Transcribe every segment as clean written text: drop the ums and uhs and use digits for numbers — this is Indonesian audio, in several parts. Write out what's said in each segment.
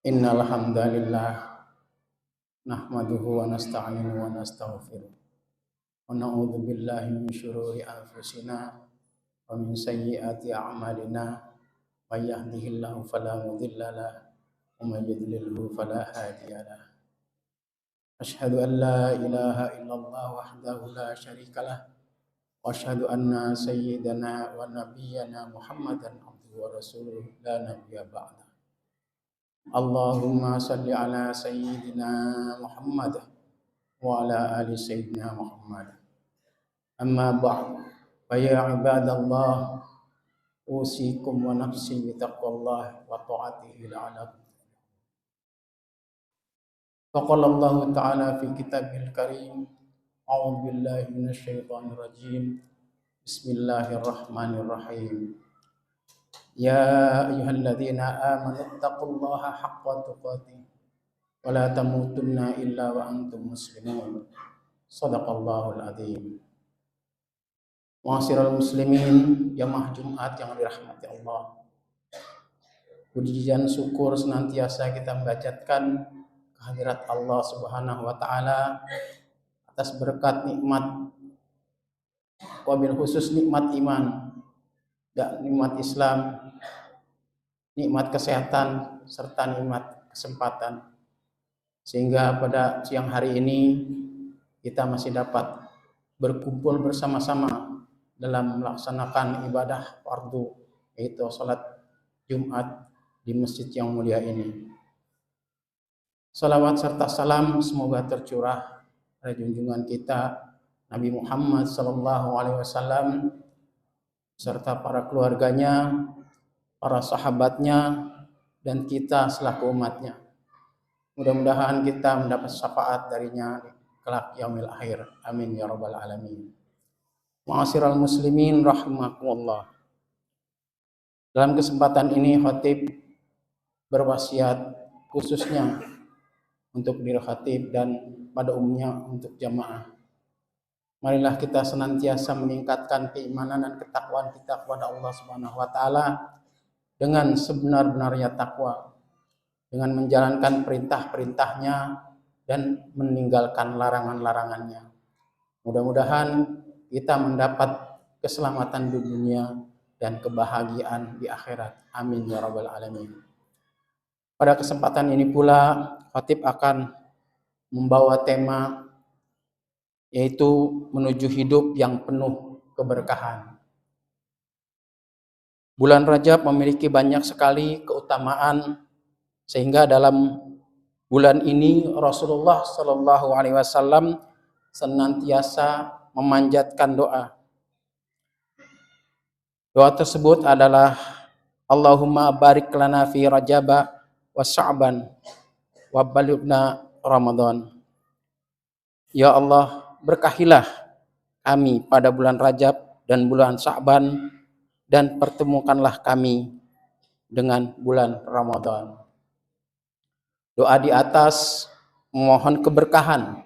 Innal hamdalillah nahmaduhu wa nasta'inuhu wa nastaghfiruh wa na'udzu billahi min shururi anfusina wa min sayyiati a'malina may yahdihillahu fala mudilla lahu wa may yudlilhu fala hadiya lahu. Asyhadu an la ilaha illallah wahdahu la syarika lah wa asyhadu anna sayyidana wa nabiyyana Muhammadan abduhu wa rasuluh la nabiyya ba'da. Allahumma salli ala sayyidina Muhammad wa ala ali sayyidina Muhammad. Amma ba'd. Fa ya ibadallah, usikum wa nafsi bi taqwallah wa ta'atihi la'alakum. Faqala Allah ta'ala fi kitabil karim, a'udzu billahi minasy syaithanir rajim. Bismillahirrahmanirrahim. Ya ayyuhalladzina amanu taqullaha haqqa tuqatih wa la tamutunna illa wa antum muslimun. Shadaqallahul adzim. Ma'asyiral muslimin, jamaah Jumat yang dirahmati Allah. Puji dan syukur senantiasa kita panjatkan kehadirat Allah Subhanahu wa taala atas berkat nikmat, wabil khusus nikmat iman dan nikmat Islam, nikmat kesehatan serta nikmat kesempatan, sehingga pada siang hari ini kita masih dapat berkumpul bersama-sama dalam melaksanakan ibadah fardu, yaitu salat Jumat di masjid yang mulia ini. Salawat serta salam semoga tercurah pada junjungan kita Nabi Muhammad SAW serta para keluarganya, para sahabatnya, dan kita selaku umatnya. Mudah-mudahan kita mendapat syafaat darinya kelak yaumil akhir. Amin ya rabbal alamin. Ma'asyiral muslimin rahimakumullah. Dalam kesempatan ini khatib berwasiat khususnya untuk diri khatib dan pada umumnya untuk jamaah. Marilah kita senantiasa meningkatkan keimanan dan ketakwaan kita kepada Allah Subhanahu wa taala dengan sebenar-benarnya takwa, dengan menjalankan perintah-perintahnya dan meninggalkan larangan-larangannya. Mudah-mudahan kita mendapat keselamatan di dunia dan kebahagiaan di akhirat. Amin ya rabbal alamin. Pada kesempatan ini pula khatib akan membawa tema yaitu menuju hidup yang penuh keberkahan. Bulan Rajab memiliki banyak sekali keutamaan, sehingga dalam bulan ini Rasulullah Shallallahu Alaihi Wasallam senantiasa memanjatkan doa. Doa tersebut adalah Allahumma barik lana fi Rajab wa Sya'ban wa balighna Ramadan. Ya Allah, berkahilah kami pada bulan Rajab dan bulan Sya'ban, dan pertemukanlah kami dengan bulan Ramadan. Doa di atas memohon keberkahan,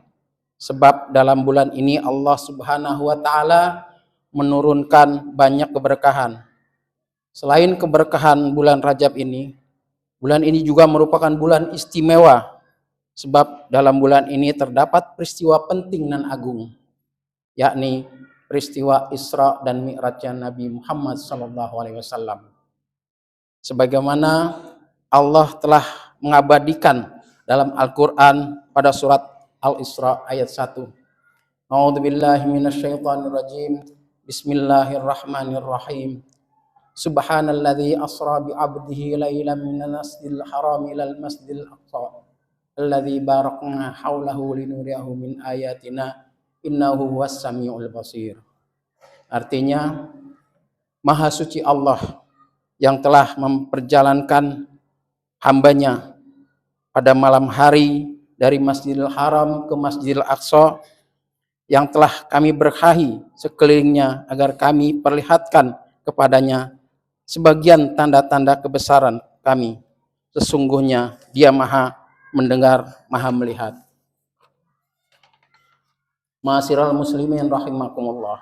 sebab dalam bulan ini Allah Subhanahu wa taala menurunkan banyak keberkahan. Selain keberkahan bulan Rajab ini, bulan ini juga merupakan bulan istimewa, sebab dalam bulan ini terdapat peristiwa penting dan agung, yakni peristiwa Isra dan Mi'rajnya Nabi Muhammad SAW. Sebagaimana Allah telah mengabadikan dalam Al-Quran pada surat Al-Isra ayat 1. A'udzubillahi minasyaitonirrajim. Bismillahirrahmanirrahim. Subhanalladzi asra bi 'abdihi lailan minal masjidil haram ilal masjidil aqsa alladzi barakna haulahu linuriyahu min ayatina innahu huwas samiul basir. Artinya, Maha Suci Allah yang telah memperjalankan hambanya pada malam hari dari Masjidil Haram ke Masjidil Aqsa, yang telah kami berkahi sekelilingnya agar kami perlihatkan kepadanya sebagian tanda-tanda kebesaran kami. Sesungguhnya Dia Maha mendengar, Maha melihat. Ma'asyiral muslimin rahimakumullah.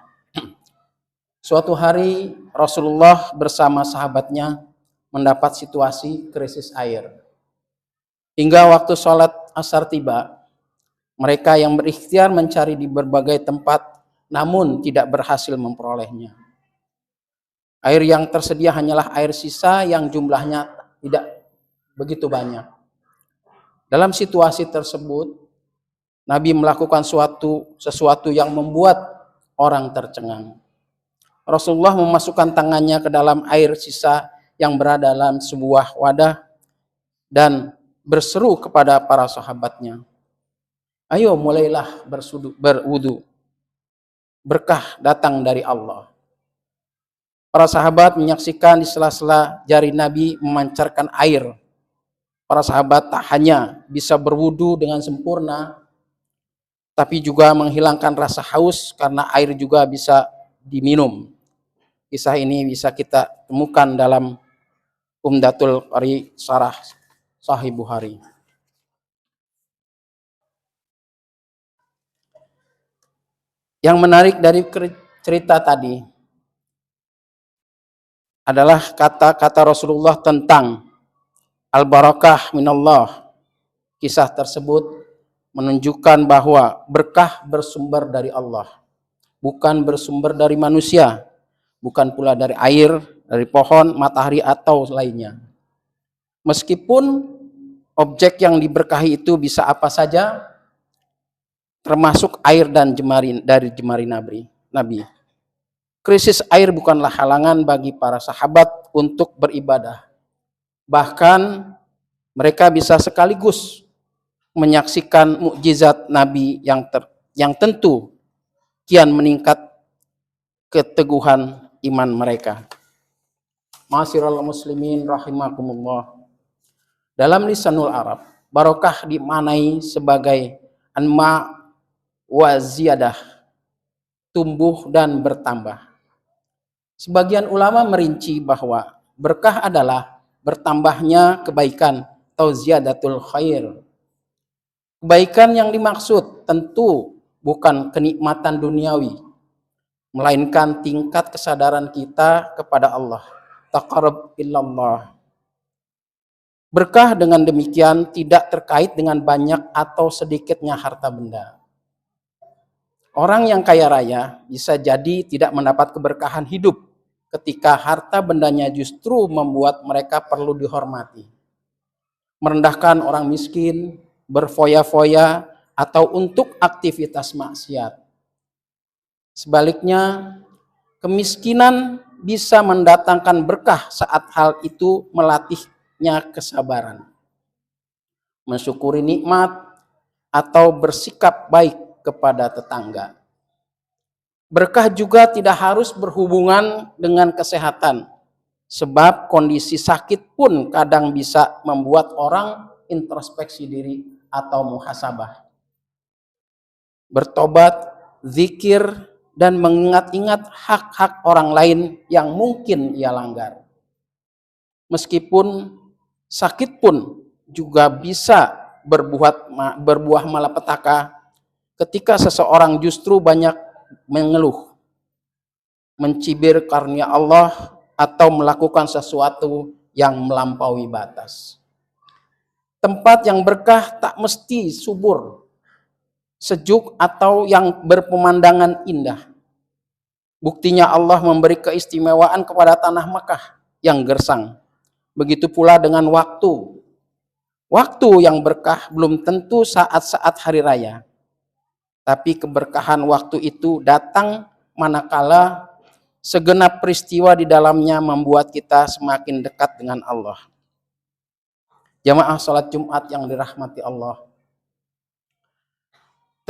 Suatu hari Rasulullah bersama sahabatnya mendapat situasi krisis air. Hingga waktu sholat asar tiba, mereka yang berikhtiar mencari di berbagai tempat, namun tidak berhasil memperolehnya. Air yang tersedia hanyalah air sisa yang jumlahnya tidak begitu banyak. Dalam situasi tersebut, Nabi melakukan sesuatu yang membuat orang tercengang. Rasulullah memasukkan tangannya ke dalam air sisa yang berada dalam sebuah wadah dan berseru kepada para sahabatnya, "Ayo mulailah berwudu. Berkah datang dari Allah." Para sahabat menyaksikan di sela-sela jari Nabi memancarkan air. Para sahabat tak hanya bisa berwudu dengan sempurna, tapi juga menghilangkan rasa haus karena air juga bisa diminum. Kisah ini bisa kita temukan dalam Umdatul Qari Syarah Sahih Bukhari. Yang menarik dari cerita tadi adalah kata-kata Rasulullah tentang al-barakah minallah. Kisah tersebut menunjukkan bahwa berkah bersumber dari Allah, bukan bersumber dari manusia, bukan pula dari air, dari pohon, matahari atau lainnya. Meskipun objek yang diberkahi itu bisa apa saja, termasuk air dan dari jemari Nabi. Krisis air bukanlah halangan bagi para sahabat untuk beribadah. Bahkan mereka bisa sekaligus menyaksikan mukjizat Nabi yang tentu kian meningkat keteguhan iman mereka. Ma'asyiral muslimin rahimakumullah. Dalam lisanul Arab, barokah dimaknai sebagai anma wa ziyadah, tumbuh dan bertambah. Sebagian ulama merinci bahwa berkah adalah bertambahnya kebaikan atau ziyadatul khair. Kebaikan yang dimaksud tentu bukan kenikmatan duniawi, melainkan tingkat kesadaran kita kepada Allah. Taqarrub illallah. Berkah dengan demikian tidak terkait dengan banyak atau sedikitnya harta benda. Orang yang kaya raya bisa jadi tidak mendapat keberkahan hidup ketika harta bendanya justru membuat mereka perlu dihormati. Merendahkan orang miskin, berfoya-foya, atau untuk aktivitas maksiat. Sebaliknya, kemiskinan bisa mendatangkan berkah saat hal itu melatihnya kesabaran, mensyukuri nikmat, atau bersikap baik kepada tetangga. Berkah juga tidak harus berhubungan dengan kesehatan, sebab kondisi sakit pun kadang bisa membuat orang introspeksi diri atau muhasabah. Bertobat, zikir, dan mengingat-ingat hak-hak orang lain yang mungkin ia langgar. Meskipun sakit pun juga bisa berbuah malapetaka ketika seseorang justru banyak mengeluh, mencibir karunia Allah, atau melakukan sesuatu yang melampaui batas. Tempat yang berkah tak mesti subur, sejuk, atau yang berpemandangan indah. Buktinya Allah memberi keistimewaan kepada tanah Makkah yang gersang. Begitu pula dengan waktu. Waktu yang berkah belum tentu saat-saat hari raya. Tapi keberkahan waktu itu datang manakala segenap peristiwa di dalamnya membuat kita semakin dekat dengan Allah. Jamaah salat Jumat yang dirahmati Allah.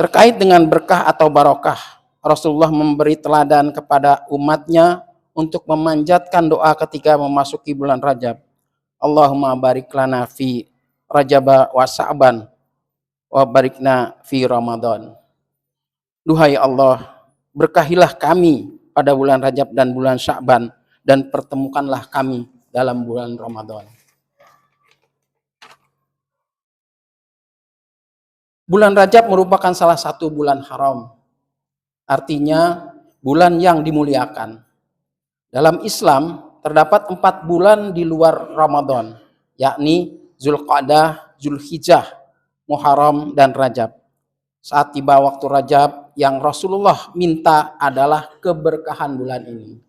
Terkait dengan berkah atau barokah, Rasulullah memberi teladan kepada umatnya untuk memanjatkan doa ketika memasuki bulan Rajab. Allahumma barik lana fi Rajaba wa Sa'ban wa barikna fi Ramadan. Duhai Allah, berkahilah kami pada bulan Rajab dan bulan Sya'ban, dan pertemukanlah kami dalam bulan Ramadan. Bulan Rajab merupakan salah satu bulan haram. Artinya bulan yang dimuliakan. Dalam Islam terdapat 4 bulan di luar Ramadan, yakni Zulqa'dah, Zulhijjah, Muharram, dan Rajab. Saat tiba waktu Rajab, yang Rasulullah minta adalah keberkahan bulan ini.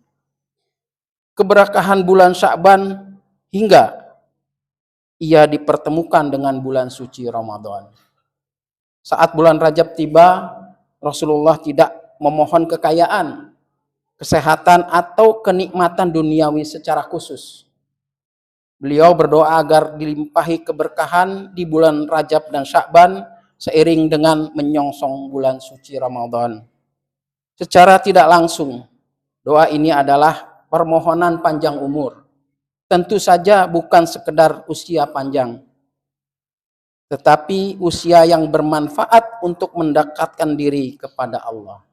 Keberkahan bulan Sya'ban hingga ia dipertemukan dengan bulan suci Ramadan. Saat bulan Rajab tiba, Rasulullah tidak memohon kekayaan, kesehatan, atau kenikmatan duniawi secara khusus. Beliau berdoa agar dilimpahi keberkahan di bulan Rajab dan Sya'ban seiring dengan menyongsong bulan suci Ramadan. Secara tidak langsung, doa ini adalah permohonan panjang umur. Tentu saja bukan sekedar usia panjang, tetapi usia yang bermanfaat untuk mendekatkan diri kepada Allah.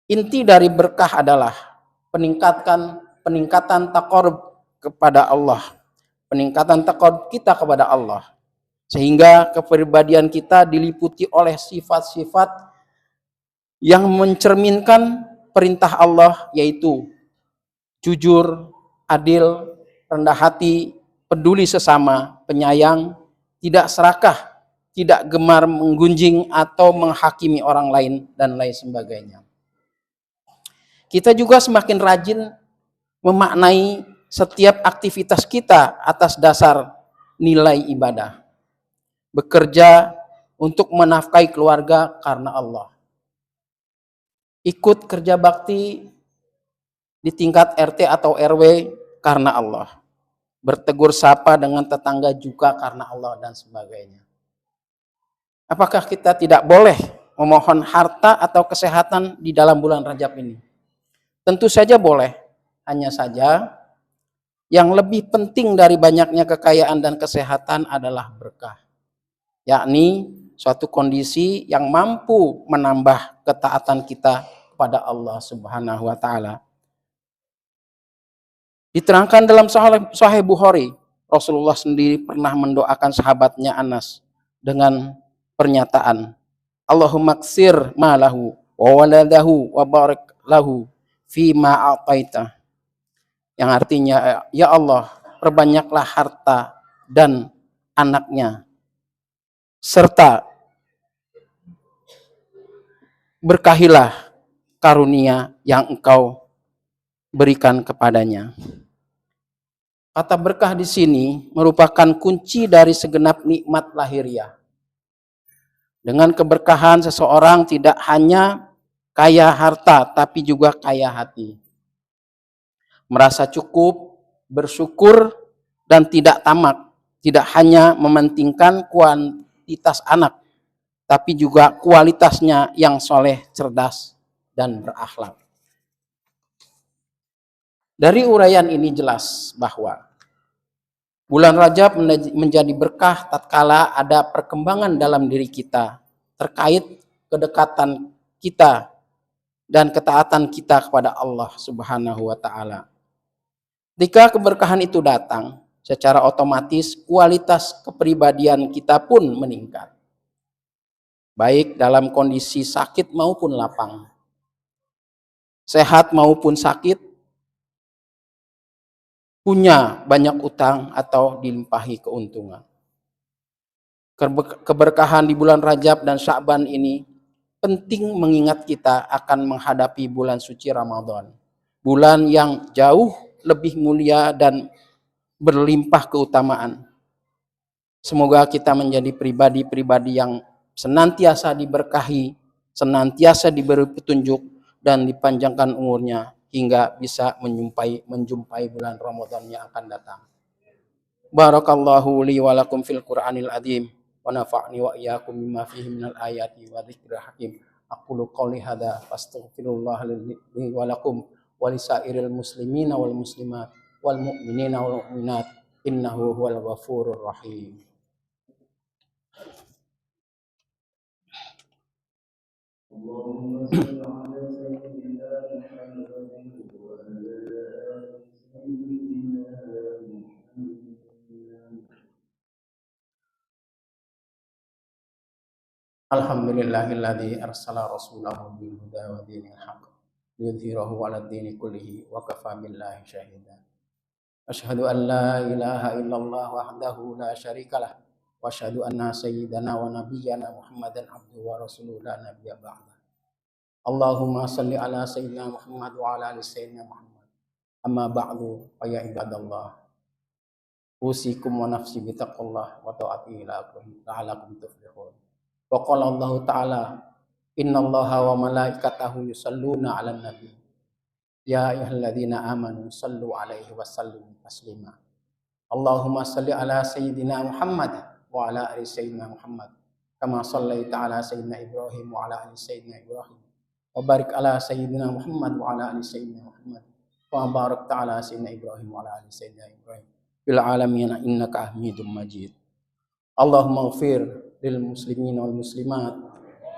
Inti dari berkah adalah peningkatan taqarrub kepada Allah, peningkatan taqarrub kita kepada Allah, sehingga kepribadian kita diliputi oleh sifat-sifat yang mencerminkan perintah Allah, yaitu jujur, adil, rendah hati, peduli sesama, penyayang, tidak serakah, tidak gemar menggunjing atau menghakimi orang lain, dan lain sebagainya. Kita juga semakin rajin memaknai setiap aktivitas kita atas dasar nilai ibadah. Bekerja untuk menafkahi keluarga karena Allah. Ikut kerja bakti di tingkat RT atau RW karena Allah. Bertegur sapa dengan tetangga juga karena Allah, dan sebagainya. Apakah kita tidak boleh memohon harta atau kesehatan di dalam bulan Rajab ini? Tentu saja boleh. Hanya saja yang lebih penting dari banyaknya kekayaan dan kesehatan adalah berkah, yakni suatu kondisi yang mampu menambah ketaatan kita kepada Allah Subhanahu wa taala. Diterangkan dalam Sahih Bukhari, Rasulullah sendiri pernah mendoakan sahabatnya Anas dengan pernyataan, Allahumma ksir malahu wa waladahu wa barik lahu fima a'taita. Yang artinya, ya Allah, perbanyaklah harta dan anaknya, serta berkahilah karunia yang engkau berikan kepadanya. Kata berkah di sini merupakan kunci dari segenap nikmat lahiriah. Dengan keberkahan, seseorang tidak hanya kaya harta, tapi juga kaya hati. Merasa cukup, bersyukur, dan tidak tamak. Tidak hanya mementingkan kuantitas anak, tapi juga kualitasnya yang soleh, cerdas, dan berakhlak. Dari uraian ini jelas bahwa bulan Rajab menjadi berkah tatkala ada perkembangan dalam diri kita terkait kedekatan kita dan ketaatan kita kepada Allah Subhanahu wa taala. Jika keberkahan itu datang, secara otomatis kualitas kepribadian kita pun meningkat. Baik dalam kondisi sakit maupun lapang. Sehat maupun sakit, punya banyak utang atau dilimpahi keuntungan. Keberkahan di bulan Rajab dan Sya'ban ini penting mengingat kita akan menghadapi bulan suci Ramadan. Bulan yang jauh lebih mulia dan berlimpah keutamaan. Semoga kita menjadi pribadi-pribadi yang senantiasa diberkahi, senantiasa diberi petunjuk, dan dipanjangkan umurnya hingga bisa menjumpai bulan Ramadan yang akan datang. Barakallahu li wa lakum fil Qur'anil azim wa nafa'ni wa iyyakum bima fihi minal ayati wa dzikril hakim. Aqulu qouli hadza fastaghfirullah li wa lakum wa lisairil muslimina wal muslimat wal mu'minina wal mu'minat innahu huwal ghafurur rahim. Allahumma shalli ala sayyidina Muhammadin wa ala ali sayyidina Muhammad. Alhamdulillahilladzi arsala rasulahu bil huda wa dinil haqq liyudhhirahu 'alad dini kullihi wa kafa billahi shahida. Asyhadu an la ilaha illallah wahdahu la syarikalah wa asyhadu anna sayyidana wa nabiyyana Muhammadan abduhu wa rasuluhu la nabiyya ba'da. Allahumma salli ala sayyidina Muhammad wa ala ali sayyidina Muhammad. Amma ba'du, fa ya ibadallah. Usikum wa nafsi bi taqwallah wa ta'atihi la'allakum tuflihun. Wa qala Allah ta'ala, innallaha wa malaikatahu yusalluna 'alan nabi. Ya ayyuhalladzina amanu sallu 'alaihi wa sallimu taslima. Allahumma salli ala sayyidina Muhammad wa ala ali sayyidina Muhammad. Kama shallaita ala sayyidina Ibrahim wa ala ali sayyidina Ibrahim. Wa barik ala sayyidina Muhammad wa ala ali sayyidina Muhammad. Wa barik ala sayyidina Ibrahim wa ala ali sayyidina Ibrahim fil alamin innaka Hamidum Majid. Allahumma ighfir lil muslimin wal muslimat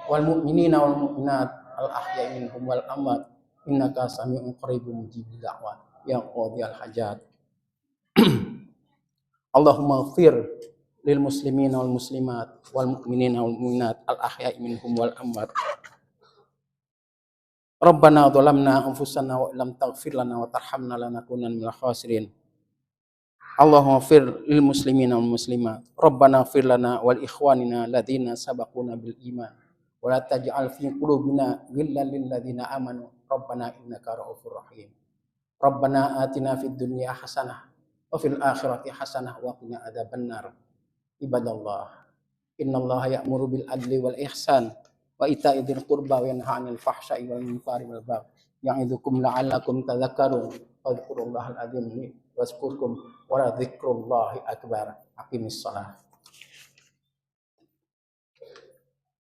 wal mu'minina wal mu'minat al ahya'i minhum wal amwat innaka sami'un qaribun mujibud da'wat ya qadhiyal hajat. Allahumma ighfir lil muslimin wal muslimat wal mu'minina wal mu'minat al ahya'i minhum wal amwat. Rabbana dhalamna anfusana wa illam taghfir lana wa tarhamna lanakunanna minal khasirin. Allahumma ighfir lil muslimin wal muslimat. Rabbana ighfir lana wal ikhwanina alladziina sabaquna bil iman wa la taj'al fi qulubina ghillan lil ladzina amanu. Rabbana innaka ra'ufur rahim. Rabbana atina fid dunya hasanah wa fil akhirati hasanah wa qina adzabannar. Ibadallah, innallaha ya'muru bil adli wal ihsan wa ita'i dzil qurba wa yanha 'anil fahsya'i wal munkari wal baghi ya'idzukum la'allakum tadhakkarun. Fadhkurullahal 'azim wazkurkum wa la dzikrullahi akbar. Aqimis shalah.